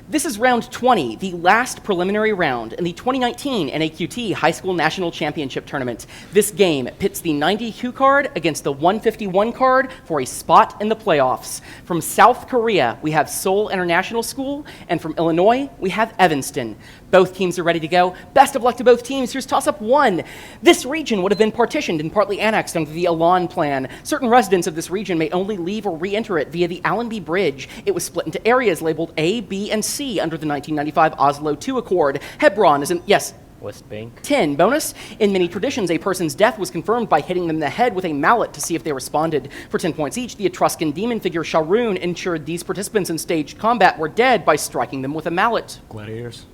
This is round 20, the last preliminary round in the 2019 NAQT High School National Championship Tournament. This game pits the 92 card against the 151 card for a spot in the playoffs. From South Korea, we have Seoul International School, and from Illinois, we have Evanston. Both teams are ready to go. Best of luck to both teams. Here's toss-up 1. This region would have been partitioned and partly annexed under the Elan Plan. Certain residents of this region may only leave or re-enter it via the Allenby Bridge. It was split into areas labeled A, B, and C under the 1995 Oslo II Accord. Hebron is in, yes? West Bank. 10. Bonus. In many traditions, a person's death was confirmed by hitting them in the head with a mallet to see if they responded. For 10 points each, the Etruscan demon figure Sharoon ensured these participants in staged combat were dead by striking them with a mallet. Gladiators.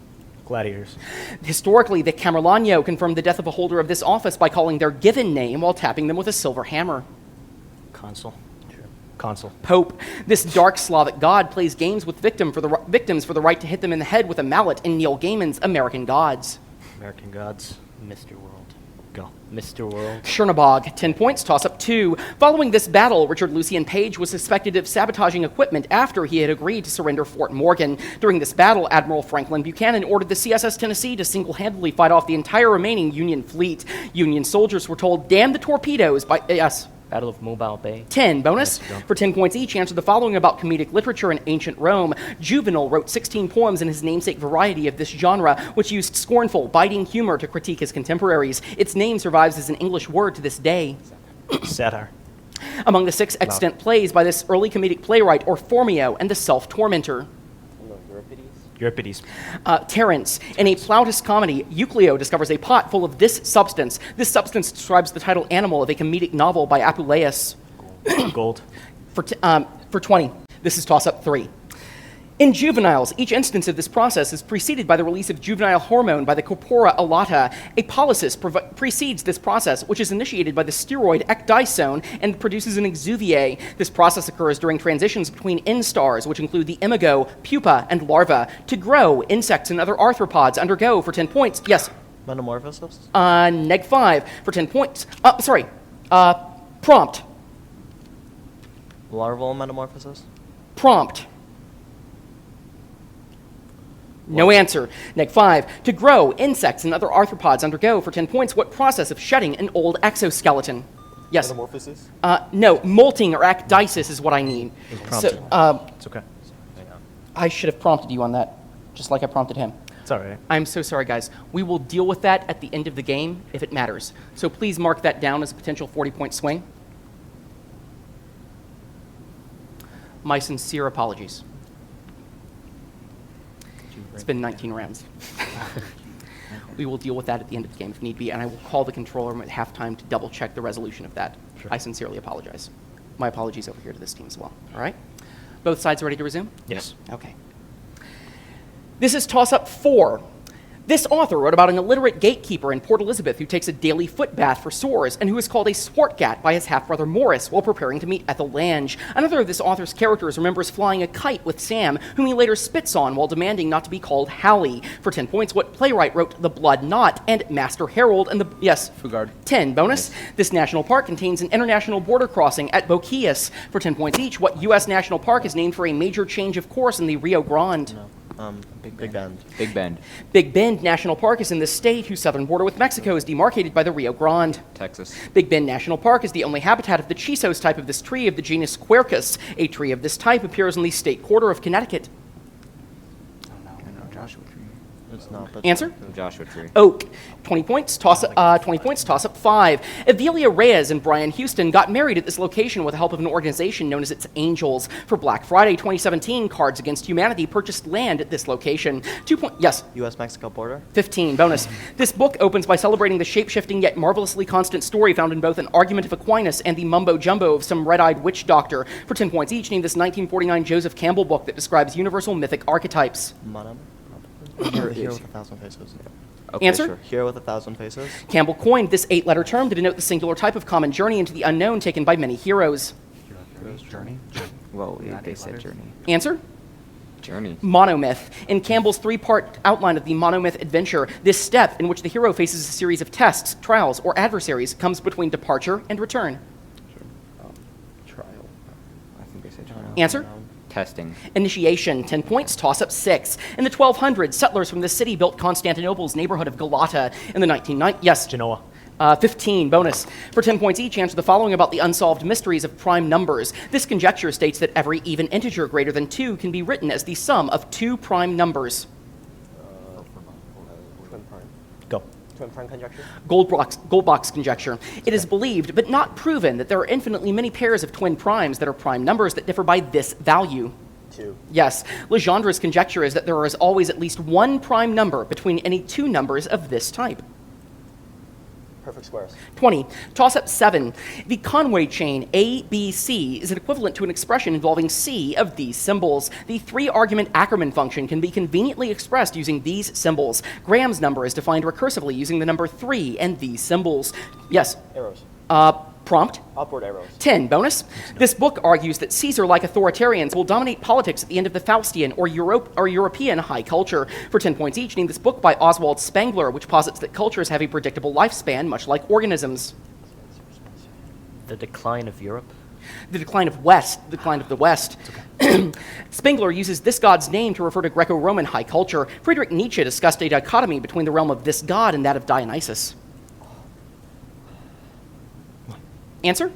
Historically, the Camerlano confirmed the death of a holder of this office by calling their given name while tapping them with a silver hammer. Consul. Pope. This dark Slavic god plays games with victims for the right to hit them in the head with a mallet in Neil Gaiman's American Gods. Mr. World. Go. Mr. World. Chernobog, 10 points, toss-up 2. Following this battle, Richard Lucien Page was suspected of sabotaging equipment after he had agreed to surrender Fort Morgan. During this battle, Admiral Franklin Buchanan ordered the CSS Tennessee to single-handedly fight off the entire remaining Union fleet. Union soldiers were told, "Damn the torpedoes," by, yes. Battle of Mobile Bay. 10. Bonus. For 10 points each, answer the following about comedic literature in ancient Rome. Juvenal wrote 16 poems in his namesake variety of this genre, which used scornful, biting humor to critique his contemporaries. Its name survives as an English word to this day. Satire. Among the 6 extant plays by this early comedic playwright are Phormio and the Self-Tormentor. Euripides. Terence. In a Plautus comedy, Euclio discovers a pot full of this substance. This substance describes the title animal of a comedic novel by Apuleius. Gold. For 20. This is toss-up 3. In juveniles, each instance of this process is preceded by the release of juvenile hormone by the corpora allata. A polysis precedes this process, which is initiated by the steroid ecdysone and produces an exuviae. This process occurs during transitions between instars, which include the imago, pupa, and larva. To grow, insects and other arthropods undergo, for 10 points, yes? Metamorphosis? Neg 5, for 10 points. Prompt. Larval metamorphosis? Prompt. No answer. Neg 5. To grow, insects and other arthropods undergo, for 10 points, what process of shedding an old exoskeleton? Yes? Metamorphosis? No, molting or ecdysis is what I need. So, It's okay. I should have prompted you on that, just like I prompted him. It's all right. I'm so sorry, guys. We will deal with that at the end of the game if it matters. So please mark that down as a potential 40-point swing. My sincere apologies. It's been 19 rounds. We will deal with that at the end of the game if need be, and I will call the control room at halftime to double-check the resolution of that. Sure. I sincerely apologize. My apologies over here to this team as well. All right? Both sides ready to resume? Yes. Okay. This is toss-up 4. This author wrote about an illiterate gatekeeper in Port Elizabeth who takes a daily foot bath for sores and who is called a sportgat by his half-brother Morris while preparing to meet Ethel Lange. Another of this author's characters remembers flying a kite with Sam, whom he later spits on while demanding not to be called Hallie. For 10 points, what playwright wrote The Blood Knot and Master Harold and the... Yes? Fugard. 10. Bonus. Yes. This national park contains an international border crossing at Boquillas. For 10 points each, what U.S. national park is named for a major change of course in the Rio Grande? No. Big Bend. Big Bend. Big Bend National Park is in the state whose southern border with Mexico is demarcated by the Rio Grande. Texas. Big Bend National Park is the only habitat of the Chisos type of this tree of the genus Quercus. A tree of this type appears in the state quarter of Connecticut. Joshua Tree. It's not. But Answer? Joshua Tree. Oak. 20 points, toss up 5. Evelia Reyes and Brian Houston got married at this location with the help of an organization known as its Angels. For Black Friday 2017, Cards Against Humanity purchased land at this location. 2 point, yes? U.S.-Mexico border? 15, bonus. This book opens by celebrating the shape-shifting yet marvelously constant story found in both an Argument of Aquinas and the mumbo-jumbo of some red-eyed witch doctor. For 10 points each, name this 1949 Joseph Campbell book that describes universal mythic archetypes. Monum? Hero with 1,000 faces. Okay, Answer? sure. Hero with 1,000 faces? Campbell coined this 8-letter term to denote the singular type of common journey into the unknown taken by many heroes. Journey. Well, they said journey. Answer? Journey. Monomyth. In Campbell's 3-part outline of the monomyth adventure, this step, in which the hero faces a series of tests, trials, or adversaries, comes between departure and return. Trial. I think they said trial. Answer? Testing. Initiation, 10 points, toss-up 6. In the 1200s, settlers from this city built Constantinople's neighborhood of Galata. In the 1990s, yes. Genoa. 15, bonus. For 10 points each, answer the following about the unsolved mysteries of prime numbers. This conjecture states that every even integer greater than 2 can be written as the sum of 2 prime numbers. Twin prime. Go. Twin prime conjecture. Goldbach's conjecture. It is believed, but not proven, that there are infinitely many pairs of twin primes that are prime numbers that differ by this value. 2. Yes, Legendre's conjecture is that there is always at least one prime number between any two numbers of this type. Perfect squares. 20. Toss-up 7. The Conway chain ABC is an equivalent to an expression involving C of these symbols. The three-argument Ackermann function can be conveniently expressed using these symbols. Graham's number is defined recursively using the number 3 and these symbols. Yes. Arrows. Prompt. Upward arrows. 10, bonus. This book argues that Caesar-like authoritarians will dominate politics at the end of the Faustian or European high culture. For 10 points each, name this book by Oswald Spengler, which posits that cultures have a predictable lifespan, much like organisms. The Decline of Europe. The decline of the West. Spengler uses this god's name to refer to Greco-Roman high culture. Friedrich Nietzsche discussed a dichotomy between the realm of this god and that of Dionysus. Answer?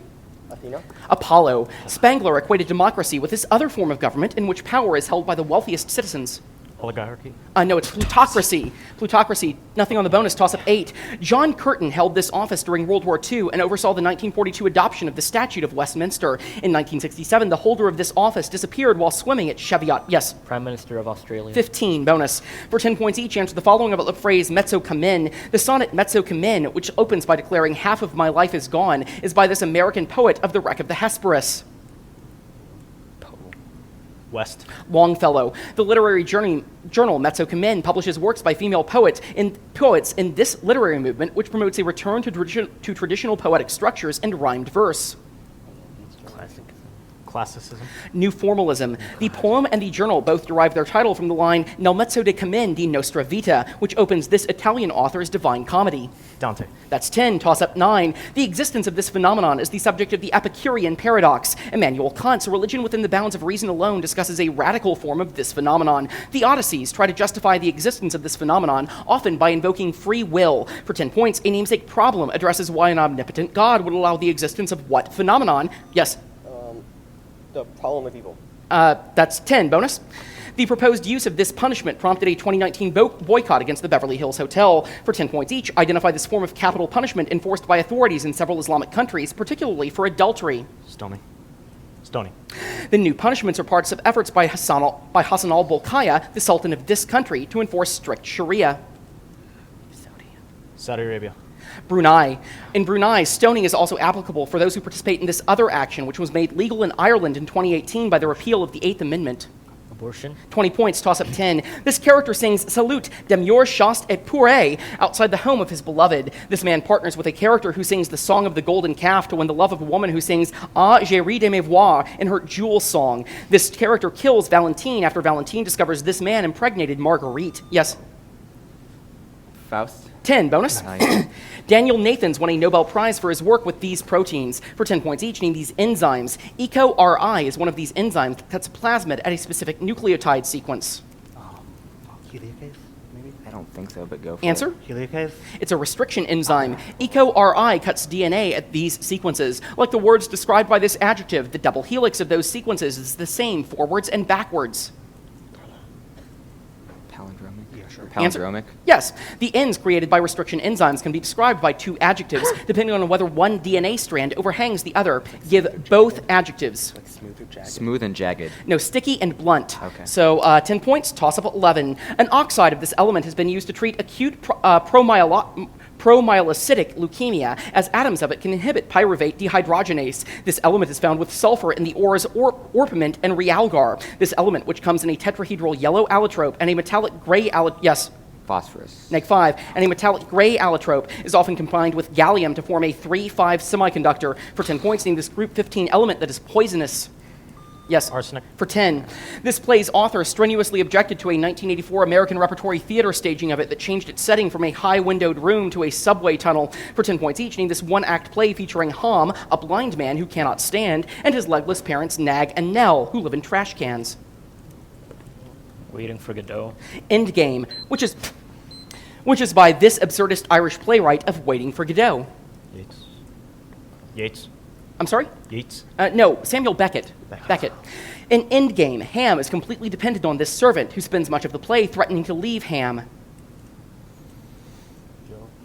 Athena. Apollo. Spengler equated democracy with this other form of government in which power is held by the wealthiest citizens. Oligarchy. No, it's plutocracy. Plutocracy. Nothing on the bonus. Toss-up 8. John Curtin held this office during World War II and oversaw the 1942 adoption of the Statute of Westminster. In 1967, the holder of this office disappeared while swimming at Cheviot. Yes. Prime Minister of Australia. 15, bonus. For 10 points each, answer the following about the phrase mezzo come in. The sonnet Mezzo come in, which opens by declaring half of my life is gone, is by this American poet of the wreck of the Hesperus. West. Longfellow. The literary journal Mezzo come in publishes works by female poets in this literary movement, which promotes a return to traditional poetic structures and rhymed verse. Classicism. New formalism. The poem and the journal both derive their title from the line Nel mezzo de cammin di nostra vita, which opens this Italian author's Divine Comedy. Dante. That's 10. Toss-up 9. The existence of this phenomenon is the subject of the Epicurean paradox. Immanuel Kant's Religion Within the Bounds of Reason Alone discusses a radical form of this phenomenon. The Odysseys try to justify the existence of this phenomenon, often by invoking free will. For 10 points, a namesake problem addresses why an omnipotent God would allow the existence of what phenomenon? Yes. The problem of evil. That's 10. Bonus. The proposed use of this punishment prompted a 2019 boycott against the Beverly Hills Hotel. For 10 points each, identify this form of capital punishment enforced by authorities in several Islamic countries, particularly for adultery. Stoning. The new punishments are parts of efforts by Hassan al-Bolkiah, the Sultan of this country, to enforce strict Sharia. Saudi Arabia. Brunei. In Brunei, stoning is also applicable for those who participate in this other action, which was made legal in Ireland in 2018 by the repeal of the 8th Amendment. Abortion. 20 points, toss-up 10. This character sings Salut, Demior Shast et Puree outside the home of his beloved. This man partners with a character who sings the Song of the Golden Calf to win the love of a woman who sings Ah, j'ai ri de mes voix in her Jewel song. This character kills Valentine after Valentine discovers this man impregnated Marguerite. Yes? Faust. 10, bonus. Nice. Daniel Nathans won a Nobel Prize for his work with these proteins. For 10 points each, name these enzymes. EcoRI is one of these enzymes that cuts plasmid at a specific nucleotide sequence. Heliocase, maybe? I don't think so, but go for Answer? it. Heliocase? It's a restriction enzyme. EcoRI cuts DNA at these sequences. Like the words described by this adjective, the double helix of those sequences is the same forwards and backwards. Palindromic. Yeah, sure. Answer? Palindromic. Yes. The ends created by restriction enzymes can be described by two adjectives, depending on whether one DNA strand overhangs the other. Give both adjectives. Like smooth or jagged? Smooth and jagged. No, sticky and blunt. Okay. So 10 points, toss up 11. An oxide of this element has been used to treat acute promyelocytic leukemia, as atoms of it can inhibit pyruvate dehydrogenase. This element is found with sulfur in the ores orpiment and realgar. This element, which comes in a tetrahedral yellow allotrope and a metallic gray yes? Phosphorus. Neg 5, and a metallic gray allotrope is often combined with gallium to form a 3,5 semiconductor. For 10 points, name this group 15 element that is poisonous. Yes. Arsenic. For 10. This play's author strenuously objected to a 1984 American Repertory Theater staging of it that changed its setting from a high-windowed room to a subway tunnel. For 10 points each, name this one-act play featuring Ham, a blind man who cannot stand, and his legless parents Nag and Nell, who live in trash cans. Waiting for Godot. Endgame, which is by this absurdist Irish playwright of Waiting for Godot. Yates. Yates. I'm sorry? Yates. No, Samuel Beckett. Beckett. Beckett. In Endgame, Ham is completely dependent on this servant who spends much of the play threatening to leave Ham.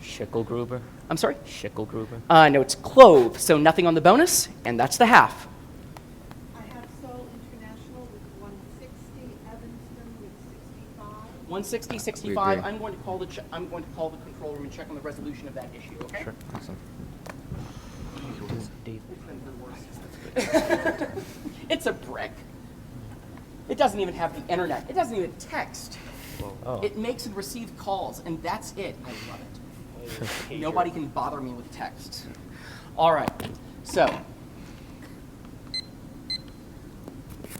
Schickelgruber. I'm sorry? Schickelgruber. No, it's Clove, so nothing on the bonus, and that's the half. I have Seoul International with 160, Evanston with 65. 160, We 65. agree. I'm going to call the control room and check on the resolution of that issue, okay? Sure. Awesome. It's a brick. It doesn't even have the internet. It doesn't even text. Oh. It makes and receives calls, and that's it. I love it. Nobody can bother me with text. All right, so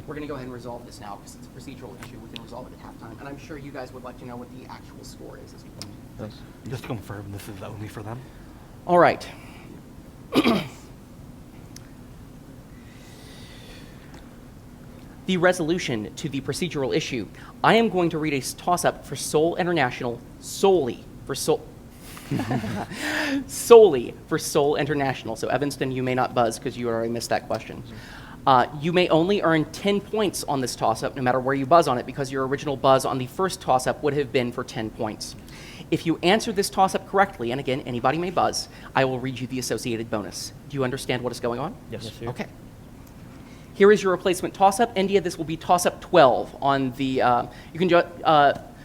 we're going to go ahead and resolve this now because it's a procedural issue. We can resolve it at halftime, and I'm sure you guys would like to know what the actual score is as well. Yes. Just to confirm, this is only for them? All right. The resolution to the procedural issue. I am going to read a toss-up for Seoul International solely for Seoul. Solely for Seoul International. So Evanston, you may not buzz because you already missed that question. You may only earn 10 points on this toss-up no matter where you buzz on it because your original buzz on the first toss-up would have been for 10 points. If you answer this toss-up correctly, and again, anybody may buzz, I will read you the associated bonus. Do you understand what is going on? Yes. sir. Okay. Here is your replacement toss-up. India, this will be toss-up 12 on the,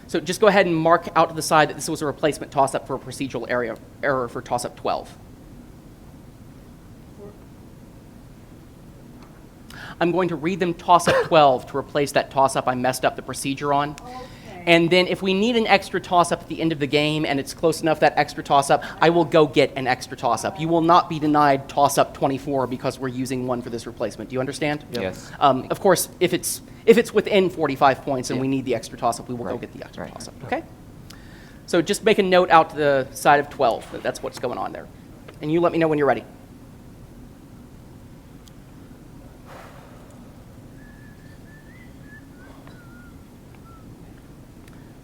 so just go ahead and mark out to the side that this was a replacement toss-up for a procedural error for toss-up 12. I'm going to read them toss-up 12 to replace that toss-up I messed up the procedure on. Okay. And then if we need an extra toss-up at the end of the game and it's close enough, that extra toss-up, I will go get an extra toss-up. You will not be denied toss-up 24 because we're using one for this replacement. Do you understand? Yes. Of course, if it's within 45 points and we Yeah. need the extra toss-up, we will go Right. get the extra Right. toss-up, okay? So just make a note out to the side of 12 that that's what's going on there. And you let me know when you're ready.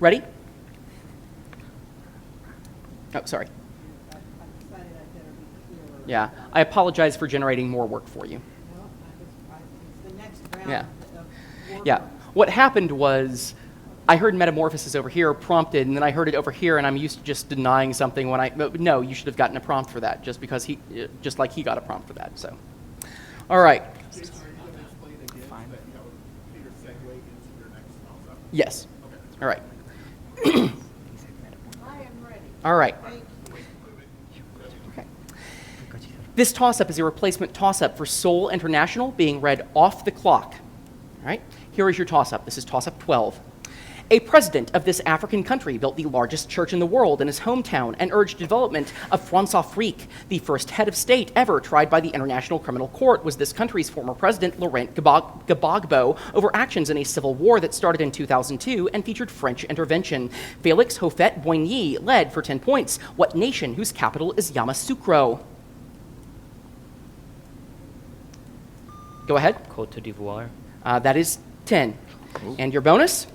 Ready? Oh, sorry. I decided I better be clearer. Yeah, I apologize for generating more work for you. Well, it's the next round Yeah. of work. Yeah, what happened was I heard metamorphosis over here prompted, and then I heard it over here, and I'm used to just denying something when no, you should have gotten a prompt for that, just like he got a prompt for that, so. All right. Yes. All right. I am ready. All right. Thank you. Okay. This toss-up is a replacement toss-up for Seoul International being read off the clock. All right, here is your toss-up. This is toss-up 12. A president of this African country built the largest church in the world in his hometown and urged development of Françafrique. The first head of state ever tried by the International Criminal Court was this country's former president, Laurent Gbagbo, over actions in a civil war that started in 2002 and featured French intervention. Félix Houphouët-Boigny led for 10 points. What nation whose capital is Yamoussoukro? Go ahead. Côte d'Ivoire. That is 10. And your bonus?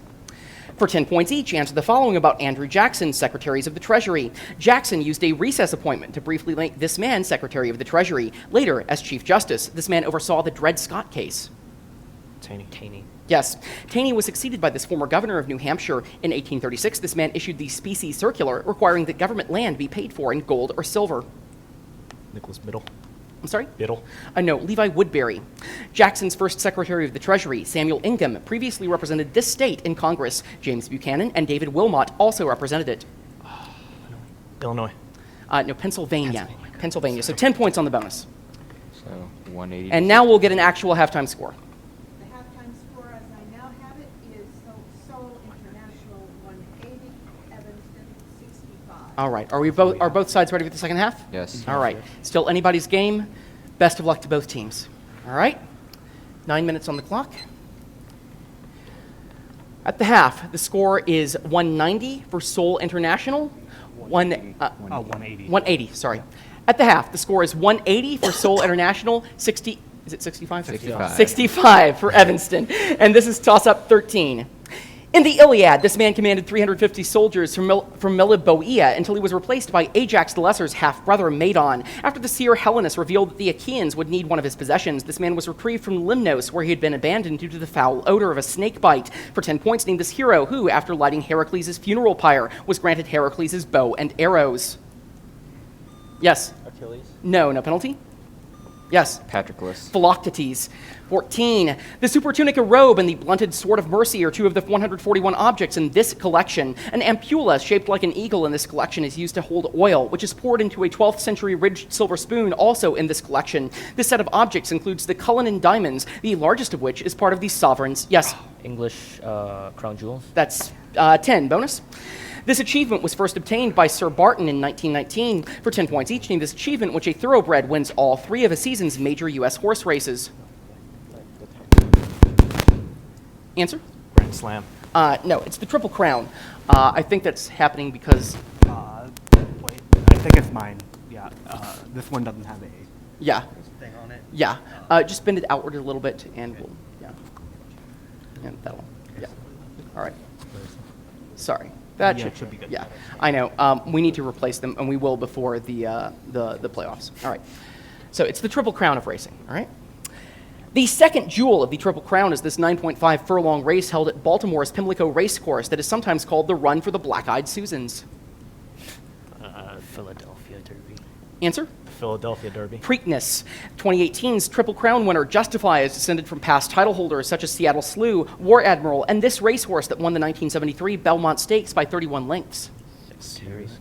For 10 points each, answer the following about Andrew Jackson, Secretaries of the Treasury. Jackson used a recess appointment to briefly make this man Secretary of the Treasury. Later, as Chief Justice, this man oversaw the Dred Scott case. Taney. Yes, Taney was succeeded by this former governor of New Hampshire. In 1836, this man issued the Specie Circular requiring that government land be paid for in gold or silver. Nicholas Biddle. I'm sorry? Biddle. No, Levi Woodbury. Jackson's first Secretary of the Treasury, Samuel Ingham, previously represented this state in Congress. James Buchanan and David Wilmot also represented it. Illinois. No, Pennsylvania. Pennsylvania. So 10 points on the bonus. So 180. And now we'll get an actual halftime score. The halftime score, as I now have it, is Seoul International 180, Evanston 65. All right. Are both sides ready for the second half? Yes. All right. Still anybody's game. Best of luck to both teams. All right. 9 minutes on the clock. At the half, the score is 190 for Seoul International. 180. 180, sorry. At the half, the score is 180 for Seoul International, 60, is it 65? 65. 65 for Evanston. And this is toss-up 13. In the Iliad, this man commanded 350 soldiers from Meliboea until he was replaced by Ajax the Lesser's half-brother Medon. After the seer Helenus revealed that the Achaeans would need one of his possessions, this man was retrieved from Limnos, where he had been abandoned due to the foul odor of a snake bite. For 10 points, named this hero who, after lighting Heracles' funeral pyre, was granted Heracles' bow and arrows. Yes. Achilles. No, no penalty. Yes. Patroclus. Philoctetes. 14. The supertunica robe and the blunted sword of mercy are two of the 141 objects in this collection. An ampulla shaped like an eagle in this collection is used to hold oil, which is poured into a 12th century ridged silver spoon also in this collection. This set of objects includes the Cullinan diamonds, the largest of which is part of the sovereign's. Yes. English crown jewels. That's 10. Bonus. This achievement was first obtained by Sir Barton in 1919 for 10 points each, named this achievement, which a thoroughbred wins all 3 of a season's major U.S. horse races. Answer? Grand Slam. No, it's the Triple Crown. I think that's happening because, Wait, I think it's mine. Yeah, this one doesn't have a. yeah, Thing on it. yeah. Just bend it outward a little bit, and we'll, yeah. And that'll, yeah. All right. Sorry. That Yeah, it should be good. Yeah, I know. We need to replace them, and we will before the playoffs. All right. So it's the Triple Crown of racing. All right. The second jewel of the Triple Crown is this 9.5 furlong race held at Baltimore's Pimlico Racecourse that is sometimes called the Run for the Black-Eyed Susans. Philadelphia Derby. Answer? The Philadelphia Derby. Preakness. 2018's Triple Crown winner Justify is descended from past title holders such as Seattle Slew, War Admiral, and this racehorse that won the 1973 Belmont Stakes by 31 lengths. Series.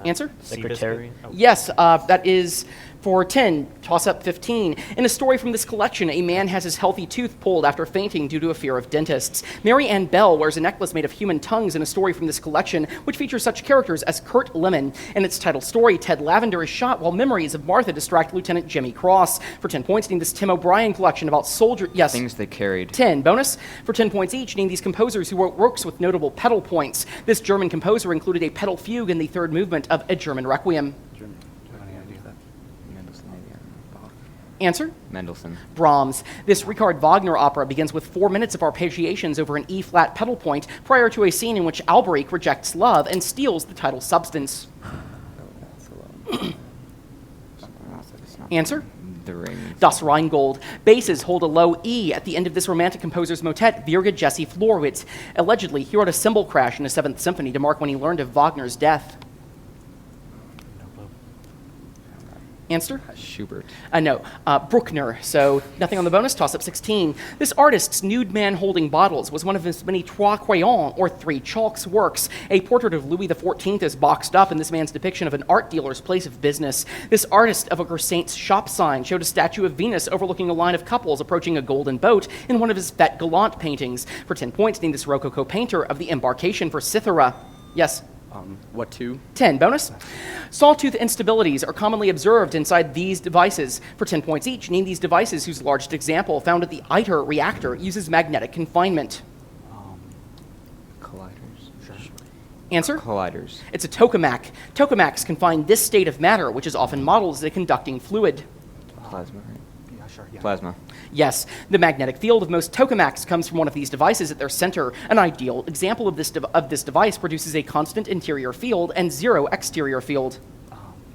Answer? Secretary. Oh. Yes, that is for 10, toss-up 15. In a story from this collection, a man has his healthy tooth pulled after fainting due to a fear of dentists. Mary Ann Bell wears a necklace made of human tongues in a story from this collection, which features such characters as Kurt Lemon. In its title story, Ted Lavender is shot while memories of Martha distract Lieutenant Jimmy Cross. For 10 points, name this Tim O'Brien collection about soldier... Yes. Things they carried. 10. Bonus. For 10 points each, name these composers who wrote works with notable pedal points. This German composer included a pedal fugue in the third movement of A German Requiem. Mendelssohn, maybe. I don't know. Bach. Answer? Mendelssohn. Brahms. This Richard Wagner opera begins with 4 minutes of arpeggiations over an E-flat pedal point prior to a scene in which Alberic rejects love and steals the title substance. Answer? The Ring. Das Rheingold. Basses hold a low E at the end of this romantic composer's motet, Virga Jesse Florowitz. Allegedly, he wrote a cymbal crash in his 7th Symphony to mark when he learned of Wagner's death. Answer? Schubert. No, Bruckner. So nothing on the bonus. Toss up 16. This artist's nude man holding bottles was one of his many trois crayons, or 3 chalks, works. A portrait of Louis XIV is boxed up in this man's depiction of an art dealer's place of business. This artist of a Saint's shop sign showed a statue of Venus overlooking a line of couples approaching a golden boat in one of his Fête Gallant paintings. For 10 points, name this Rococo painter of the embarkation for Cythera. Yes? What 2? 10. Bonus. Sawtooth instabilities are commonly observed inside these devices. For 10 points each, name these devices whose largest example, found at the ITER reactor, uses magnetic confinement. Colliders. Sure. Answer? Colliders. It's a tokamak. Tokamaks confine this state of matter, which is often modeled as a conducting fluid. Plasma, right? Yeah, sure. Yeah. Plasma. Yes, the magnetic field of most tokamaks comes from one of these devices at their center. An ideal example of this device produces a constant interior field and 0 exterior field.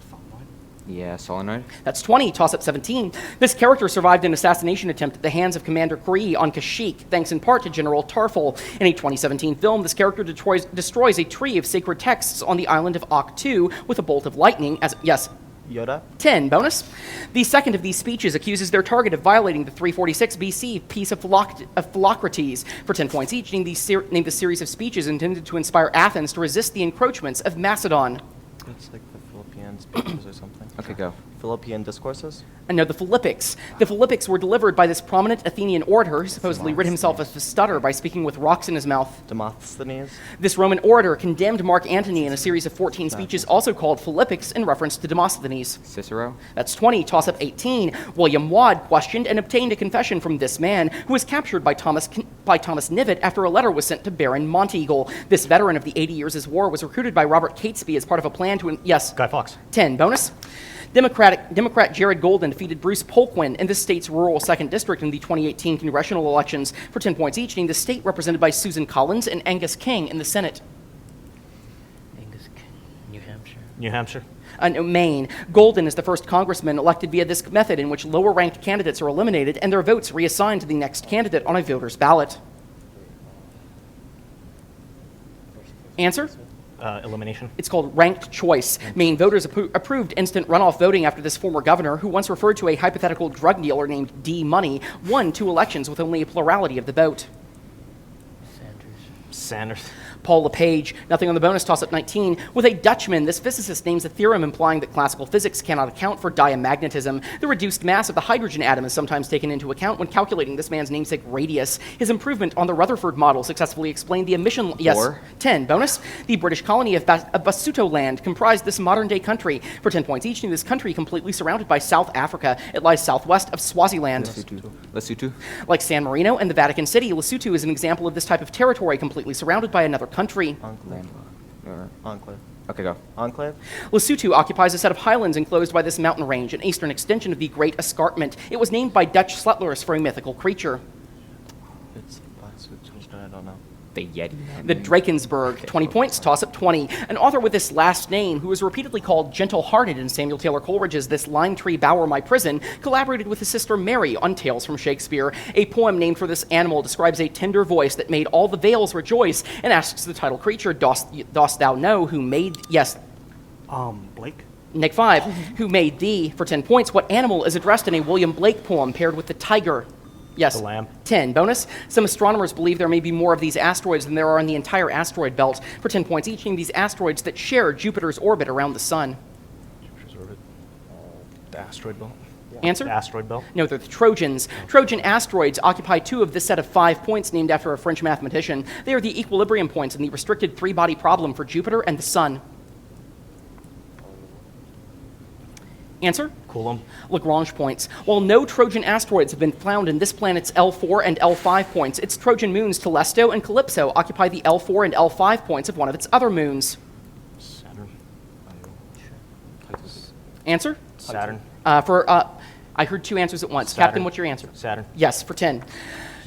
Solenoid. Yeah, solenoid. That's 20, toss up 17. This character survived an assassination attempt at the hands of Commander Kree on Kashyyyk, thanks in part to General Tarful. In a 2017 film, this character destroys a tree of sacred texts on the island of Ak-2 with a bolt of lightning as... Yes? Yoda. 10. Bonus. The second of these speeches accuses their target of violating the 346 BC Peace of Philocrates. For 10 points each, name the series of speeches intended to inspire Athens to resist the encroachments of Macedon. It's like the Philippine speeches or something. Okay, go. Philippian discourses? No, the Philippics. The Philippics were delivered by this prominent Athenian orator who supposedly rid himself of his stutter by speaking with rocks in his mouth. Demosthenes? This Roman orator condemned Mark Antony in a series of 14 speeches also called Philippics in reference to Demosthenes. Cicero. That's 20. Toss-up 18. William Wadd questioned and obtained a confession from this man, who was captured by Thomas Knivet after a letter was sent to Baron Monteagle. This veteran of the 80 Years' War was recruited by Robert Catesby as part of a plan to... Yes? Guy Fawkes. 10. Bonus. Democrat Jared Golden defeated Bruce Polkwin in the state's rural 2nd District in the 2018 congressional elections for 10 points each, named the state represented by Susan Collins and Angus King in the Senate. New Hampshire. New Hampshire. No, Maine. Golden is the first congressman elected via this method, in which lower-ranked candidates are eliminated and their votes reassigned to the next candidate on a voter's ballot. Answer? Elimination. It's called ranked choice. Maine voters approved instant runoff voting after this former governor, who once referred to a hypothetical drug dealer named D. Money, won 2 elections with only a plurality of the vote. Sanders. Paul LePage, nothing on the bonus, toss-up 19. With a Dutchman, this physicist names a theorem implying that classical physics cannot account for diamagnetism. The reduced mass of the hydrogen atom is sometimes taken into account when calculating this man's namesake radius. His improvement on the Rutherford model successfully explained the emission... Yes, 10. Bonus. The British colony of Basutoland comprised this modern-day country. For 10 points each, this country completely surrounded by South Africa. It lies southwest of Swaziland. Lesotho. Like San Marino and the Vatican City, Lesotho is an example of this type of territory completely surrounded by another country. Enclave. Enclave. Okay, go. Enclave? Lesotho occupies a set of highlands enclosed by this mountain range, an eastern extension of the Great Escarpment. It was named by Dutch settlers for a mythical creature. It's I don't know. The Yeti. The Drakensberg, 20 points, toss-up 20. An author with this last name, who was repeatedly called gentle-hearted in Samuel Taylor Coleridge's This Lime Tree Bower My Prison, collaborated with his sister Mary on Tales from Shakespeare. A poem named for this animal describes a tender voice that made all the vales rejoice, and asks the title creature, dost thou know who made... Yes. Blake. Nick 5, who made thee? For 10 points, what animal is addressed in a William Blake poem paired with the tiger? Yes. The lamb. 10. Bonus. Some astronomers believe there may be more of these asteroids than there are in the entire asteroid belt. For 10 points each, name these asteroids that share Jupiter's orbit around the sun. Jupiter's orbit. The asteroid belt. Answer? The asteroid belt. No, they're the Trojans. Trojan asteroids occupy 2 of this set of 5 points named after a French mathematician. They are the equilibrium points in the restricted 3-body problem for Jupiter and the sun. Answer? Coulomb. Lagrange points. While no Trojan asteroids have been found in this planet's L4 and L5 points, its Trojan moons Telesto and Calypso occupy the L4 and L5 points of one of its other moons. Saturn. Answer? Saturn. I heard 2 answers at once. Saturn. Captain, what's your answer? Saturn. Yes, for 10.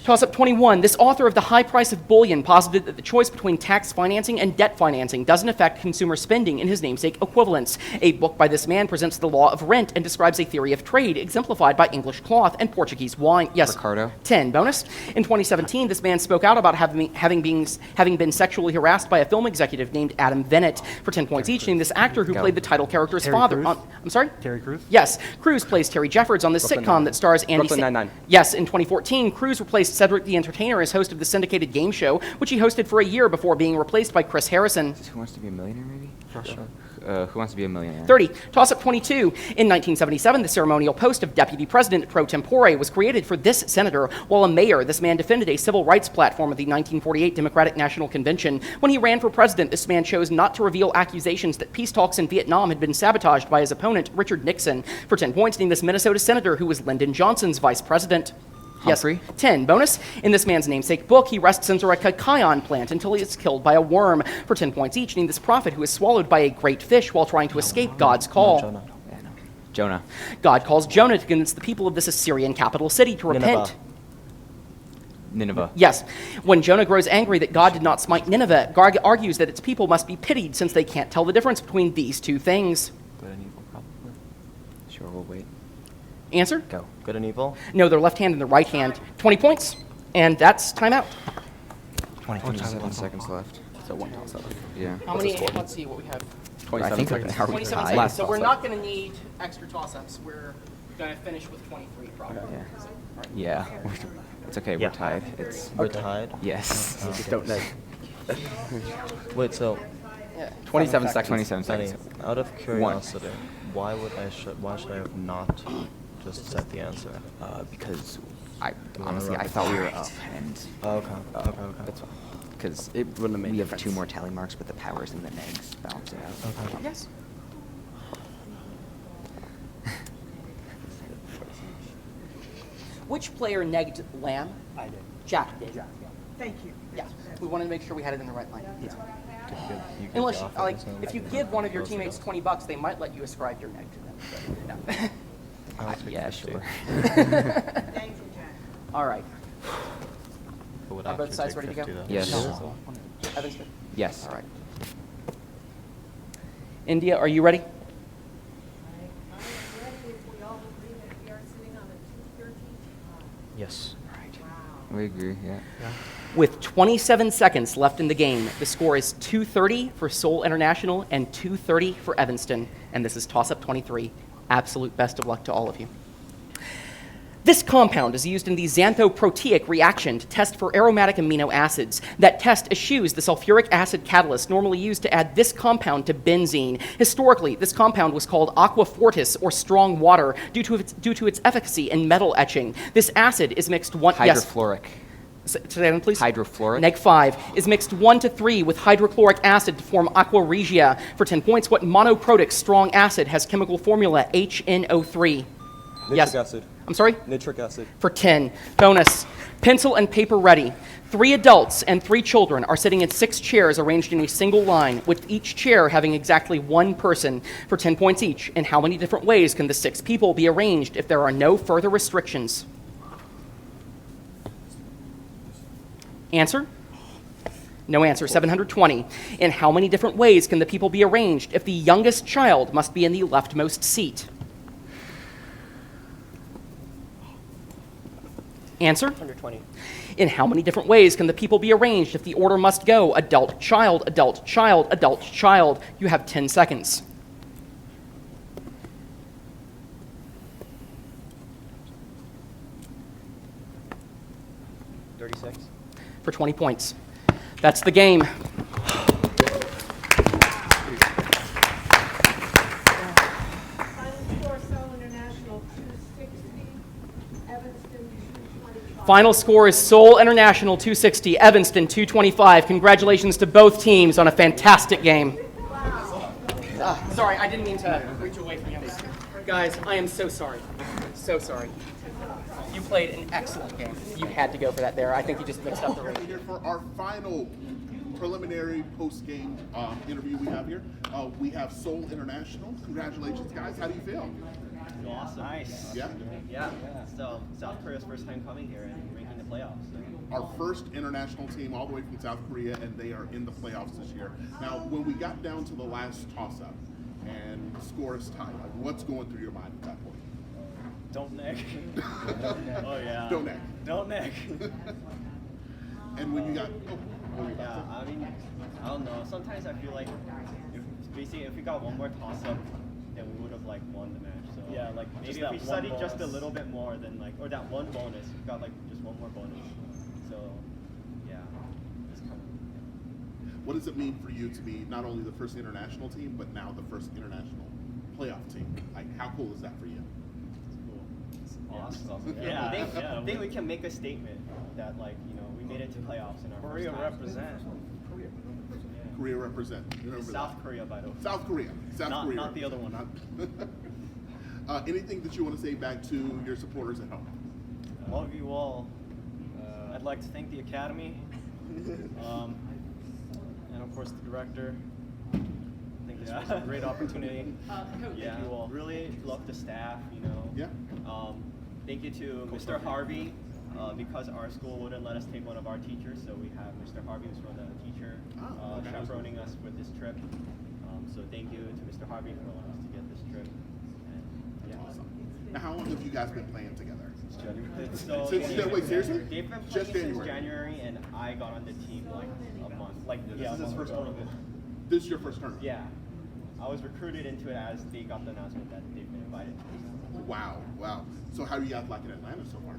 Toss-up 21. This author of The High Price of Bullion posited that the choice between tax financing and debt financing doesn't affect consumer spending in his namesake equivalents. A book by this man presents the law of rent and describes a theory of trade exemplified by English cloth and Portuguese wine. Yes. Ricardo. 10. Bonus. In 2017, this man spoke out about having been sexually harassed by a film executive named Adam Bennett. For 10 points each, name this actor who played the title character's Terry father. Crews? I'm sorry? Terry Crews? Yes. Crews plays Terry Jeffords on this Brooklyn sitcom Nine-Nine. that stars Andy... Brooklyn Nine-Nine. Yes, in 2014, Crews replaced Cedric the Entertainer as host of the syndicated game show, which he hosted for a year before being replaced by Chris Harrison. Is this Who Wants to Be a Millionaire, maybe? Who Wants to Be a Millionaire? 30. Toss-up 22. In 1977, the ceremonial post of deputy president pro tempore was created for this senator. While a mayor, this man defended a civil rights platform at the 1948 Democratic National Convention. When he ran for president, this man chose not to reveal accusations that peace talks in Vietnam had been sabotaged by his opponent, Richard Nixon. For 10 points, name this Minnesota senator who was Lyndon Johnson's vice president. Humphrey. Yes. 10. Bonus. In this man's namesake book, he rests under a cacao plant until he is killed by a worm. For 10 points each, name this prophet who is swallowed by a great fish while trying to escape God's call. Jonah. Yeah, no. Jonah. God calls Jonah to convince the people of this Assyrian capital city to repent. Nineveh. Yes. When Jonah grows angry that God did not smite Nineveh, God argues that its people must be pitied since they can't tell the difference between these 2 things. Good and evil, probably. Sure, we'll wait. Answer? Go. Good and evil? No, their left hand and their right hand. 20 points. And that's timeout. 27 seconds left. So 1 toss up. Yeah. How many? Let's see what we have. 27 seconds. 27 tied? seconds. So we're not going to need extra toss-ups. We're going to finish with 23 probably. Yeah. It's okay, Yeah. we're tied. It's We're tied? yes. Just don't know. Wait, so Yeah. 27 seconds. 27 Benny, seconds. out of curiosity, why should I have not just said the answer? Because honestly, I thought we were up, and Okay. Okay. that's why. Because wouldn't have made we a have difference. 2 more tally marks, but the powers and the negs balance it out. Okay. Yes. Which player negged Lamb? I did. Jack did. Jack, yeah. Thank you. Yeah. We wanted to make sure we had it in the right line. You could Unless, go off like, on this one. if you give one of your teammates $20, they might let you ascribe your neg to them. But, no. I'll take Yeah, 50. sure. Thank you, Jack. All right. But would Are both actually sides take ready to go? 50 then. Yes. No. Evanston? Yes. All right. India, are you ready? I am ready if we all agree that we are sitting on a 2:13 time. Yes. We agree, yeah. With 27 seconds left in the game, the score is 230 for Seoul International and 230 for Evanston. And this is toss-up 23. Absolute best of luck to all of you. This compound is used in the xanthoproteic reaction to test for aromatic amino acids. That test eschews the sulfuric acid catalyst normally used to add this compound to benzene. Historically, this compound was called aqua fortis, or strong water, due to its efficacy in metal etching. This acid is mixed Hydrofluoric. Say that again, please. Hydrofluoric. Neg 5 is mixed 1 to 3 with hydrochloric acid to form aqua regia. For 10 points, what monoprotic strong acid has chemical formula HNO3? Nitric acid. I'm sorry? Nitric acid. For 10. Bonus. Pencil and paper ready. 3 adults and 3 children are sitting in 6 chairs arranged in a single line, with each chair having exactly 1 person for 10 points each. In how many different ways can the 6 people be arranged if there are no further restrictions? Answer? No answer. 720. In how many different ways can the people be arranged if the youngest child must be in the leftmost seat? Answer? 120. In how many different ways can the people be arranged if the order must go adult, child, adult, child, adult, child? You have 10 seconds. For 20 points. That's the game. Final score, Seoul International 260, Evanston 225. Final score is Seoul International 260, Evanston 225. Congratulations to both teams on a fantastic game. Sorry, I didn't mean to reach away from you. Guys, I am so sorry. So sorry. You played an excellent game. You had to go for that there. I think you just mixed up the rules. Here for our final preliminary post-game interview we have here. We have Seoul International. Congratulations, guys. How do you feel? Awesome. Nice. Yeah? Yeah. So South Korea's first time coming here and making the playoffs. So. Our first international team all the way from South Korea, and they are in the playoffs this year. Now, when we got down to the last toss-up and the score is tied, like, what's going through your mind at that point? Don't neck. Oh yeah. Don't neck. Don't neck. And when you got, Yeah, I mean, I don't know. Sometimes I feel like if we got one more toss-up, then we would have like won the match. So yeah, like maybe if we studied just a little bit more, then like, or that one bonus, we got like just one more bonus. So yeah, it's kind of. what does it mean for you to be not only the first international team, but now the first international playoff team? Like, how cool is that for you? Awesome. Yeah, I think we can make a statement that, like, you know, we made it to playoffs in our Korea first time. represent. Korea represent. Remember South that. Korea, by the way. South Korea. South Korea. Not the other one. Anything that you want to say back to your supporters at home? Love you all. I'd like to thank the Academy, and of course the director. I think this was a great opportunity. Yeah, thank you all. Really love the staff, you know. Yeah. Thank you to Mr. Harvey, because our school wouldn't let us take one of our teachers, so we have Mr. Harvey, who's one of the teacher, okay. chaperoning us with this trip. So thank you to Mr. Harvey for allowing us to get this trip. And, yeah. Awesome. Now, how long have you guys been playing together? So Wait, seriously? They've been Just playing since January. January, and I got on the team like a month. Like This is his first tournament. This is your first tournament? Yeah, I was recruited into it as they got the announcement that they've been invited. Wow, wow. So how do you guys like it in Atlanta so far?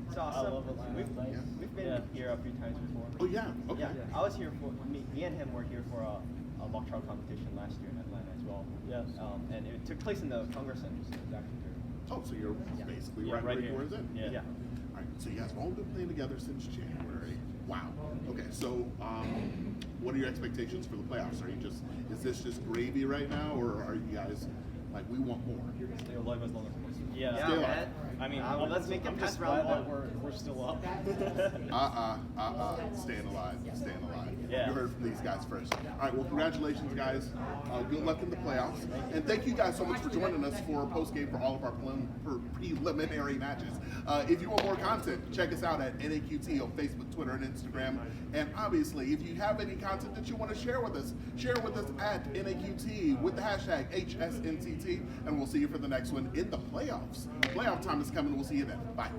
It's awesome. I love Atlanta. We've been here a few times before. Oh, yeah, okay. Yeah, I was here for me and him were here for mock trial competition last year in Atlanta as well. Yes. And it took place in the Congress Center, so it was actually very Oh, so you're basically Yeah, right right where here. you were then. Yeah. All right. So you guys have all been playing together since January. Wow. Okay. So, what are your expectations for the playoffs? Is this just gravy right now, or are you guys like, we want more? Stay alive as long as possible. Yeah, Stay alive. man. I mean, let's make it past round one. We're still up. Staying alive. Staying alive. Yeah. You heard from these guys first. All right. Well, congratulations, guys. Good luck in the playoffs, and thank you guys so much for joining us for a post game for all of our preliminary matches. If you want more content, check us out at NAQT on Facebook, Twitter, and Instagram. And obviously, if you have any content that you want to share with us at NAQT with the hashtag HSNTT, and we'll see you for the next one in the playoffs. Playoff time is coming. We'll see you then. Bye.